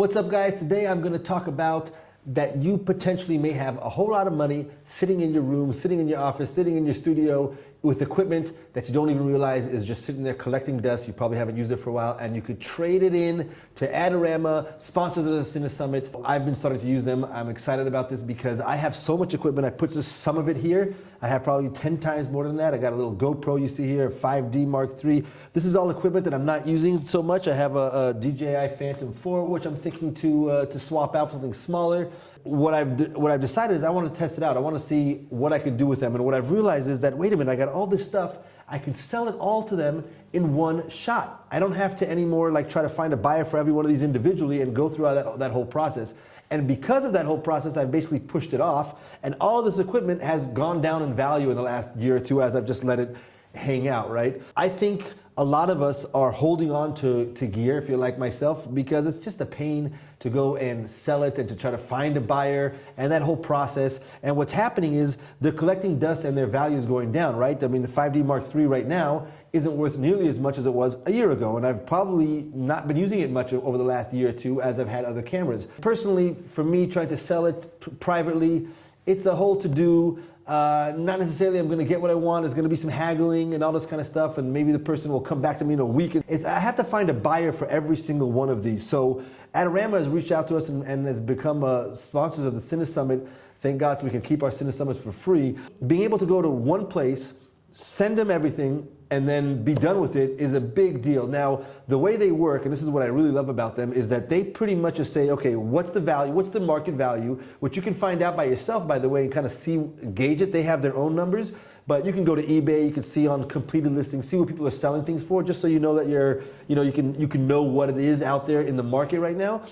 What's up, guys? Today I'm going to talk about that you potentially may have a whole lot of money sitting in your room, sitting in your office, sitting in your studio with equipment that you don't even realize is just sitting there collecting dust. You probably haven't used it for a while, and you could trade it in to Adorama, sponsors of the Cine Summit. I've been starting to use them. I'm excited about this because I have so much equipment. I put just some of it here. I have probably 10 times more than that. I got a little GoPro you see here, 5D Mark III. This is all equipment that I'm not using so much. I have a DJI Phantom 4, which I'm thinking to swap out for something smaller. What I've decided is I want to test it out. I want to see what I can do with them. And what I've realized is that, wait a minute, I got all this stuff. I can sell it all to them in one shot. I don't have to anymore try to find a buyer for every one of these individually and go through that whole process. And because of that whole process, I've basically pushed it off, and all of this equipment has gone down in value in the last year or two as I've just let it hang out, right? I think a lot of us are holding on to gear, if you're like myself, because it's just a pain to go and sell it and to try to find a buyer and that whole process. And what's happening is they're collecting dust and their value is going down, right? I mean, the 5D Mark III right now isn't worth nearly as much as it was a year ago, and I've probably not been using it much over the last year or two as I've had other cameras. Personally, for me, trying to sell it privately, it's a whole to-do. Not necessarily I'm going to get what I want. There's going to be some haggling and all this kind of stuff, and maybe the person will come back to me in a week. I have to find a buyer for every single one of these. So Adorama has reached out to us and has become sponsors of the Cine Summit. Thank God, so we can keep our Cine Summits for free. Being able to go to one place, send them everything, and then be done with it is a big deal. Now, the way they work, and this is what I really love about them, is that they pretty much just say, okay, what's the value, what's the market value, which you can find out by yourself, by the way, and kind of gauge it. They have their own numbers, but you can go to eBay, you can see on completed listings, see what people are selling things for, just so you know that you can know what it is out there in the market right now.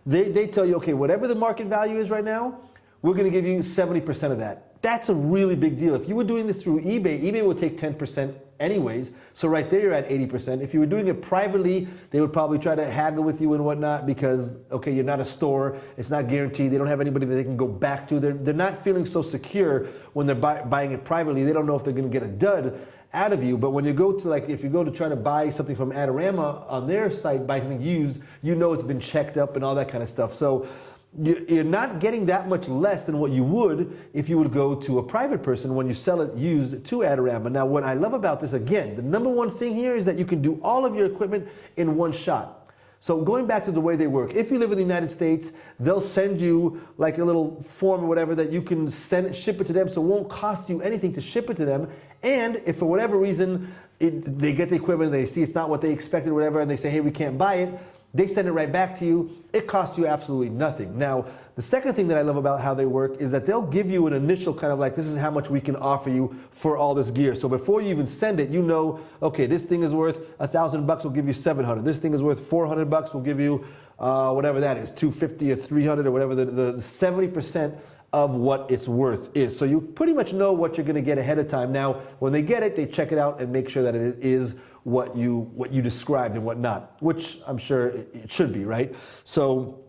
They tell you, okay, whatever the market value is right now, we're gonna give you 70% of that. That's a really big deal. If you were doing this through eBay would take 10% anyways, so right there you're at 80%. If you were doing it privately, they would probably try to haggle with you and whatnot because, okay, you're not a store, it's not guaranteed, they don't have anybody that they can go back to. They're not feeling so secure when they're buying it privately. They don't know if they're gonna get a dud out of you. But when you go to if you go to try to buy something from Adorama on their site, buy something used, you know it's been checked up and all that kind of stuff. So you're not getting that much less than what you would if you would go to a private person when you sell it used to Adorama. Now, what I love about this, again, the number one thing here is that you can do all of your equipment in one shot. So going back to the way they work, if you live in the United States, they'll send you like a little form or whatever that you can ship it to them, so it won't cost you anything to ship it to them. And if for whatever reason they get the equipment and they see it's not what they expected or whatever, and they say, hey, we can't buy it, they send it right back to you. It costs you absolutely nothing. Now, the second thing that I love about how they work is that they'll give you an initial kind of this is how much we can offer you for all this gear. So before you even send it, you know, okay, this thing is worth $1,000, we'll give you 700. This thing is worth $400, we'll give you whatever that is, 250 or 300 or whatever the 70% of what it's worth is. So you pretty much know what you're gonna get ahead of time. Now, when they get it, they check it out and make sure that it is what you described and whatnot, which I'm sure it should be, right? So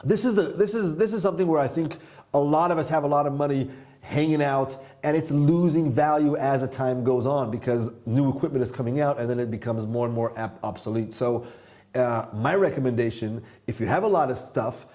this is something where I think a lot of us have a lot of money hanging out, and it's losing value as the time goes on because new equipment is coming out and then it becomes more and more obsolete. So my recommendation, if you have a lot of stuff,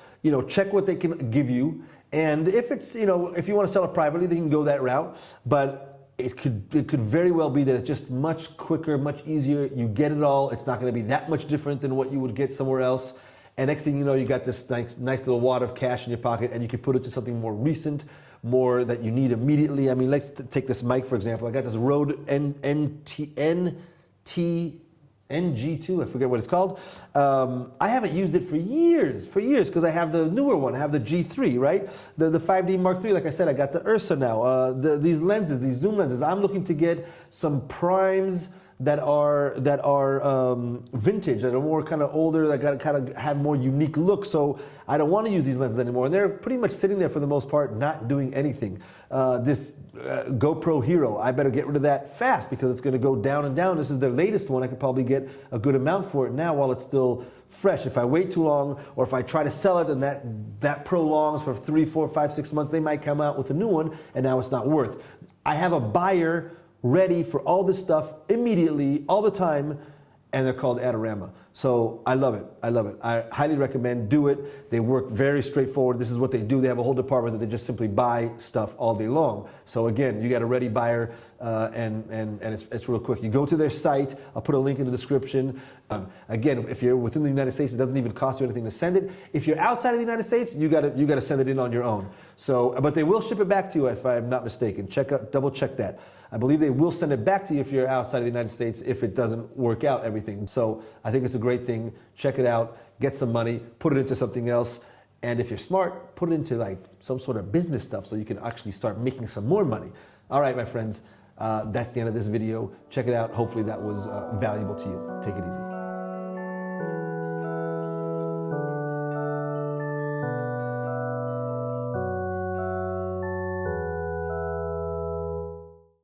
check what they can give you, and if it's if you want to sell it privately, they can go that route, but it could very well be that it's just much quicker, much easier. You get it all. It's not going to be that much different than what you would get somewhere else. And next thing you know, you got this nice little wad of cash in your pocket, and you can put it to something more recent, more that you need immediately. I mean, let's take this mic, for example. I got this Rode NG2, I forget what it's called. I haven't used it for years, because I have the newer one. I have the G3, right? The 5D Mark III, like I said, I got the Ursa now. These lenses, these zoom lenses, I'm looking to get some primes that are vintage, that are more kind of older, that kind of have more unique look. So I don't want to use these lenses anymore. And they're pretty much sitting there for the most part, not doing anything. This GoPro Hero, I better get rid of that fast because it's going to go down and down. This is their latest one. I could probably get a good amount for it now while it's still fresh. If I wait too long, or if I try to sell it and that prolongs for 3, 4, 5, 6 months, they might come out with a new one and now it's not worth. I have a buyer ready for all this stuff immediately, all the time, and they're called Adorama. So I love it. I love it. I highly recommend, do it. They work very straightforward. This is what they do. They have a whole department that they just simply buy stuff all day long. So again, you got a ready buyer, and it's real quick. You go to their site. I'll put a link in the description. Again, if you're within the United States, it doesn't even cost you anything to send it. If you're outside of the United States, you got to send it in on your own. So, but they will ship it back to you if I'm not mistaken. Double check that. I believe they will send it back to you if you're outside of the United States if it doesn't work out everything. So I think it's a great thing. Check it out, get some money, put it into something else. And if you're smart, put it into like some sort of business stuff so you can actually start making some more money. All right, my friends, that's the end of this video. Check it out. Hopefully that was valuable to you. Take it easy.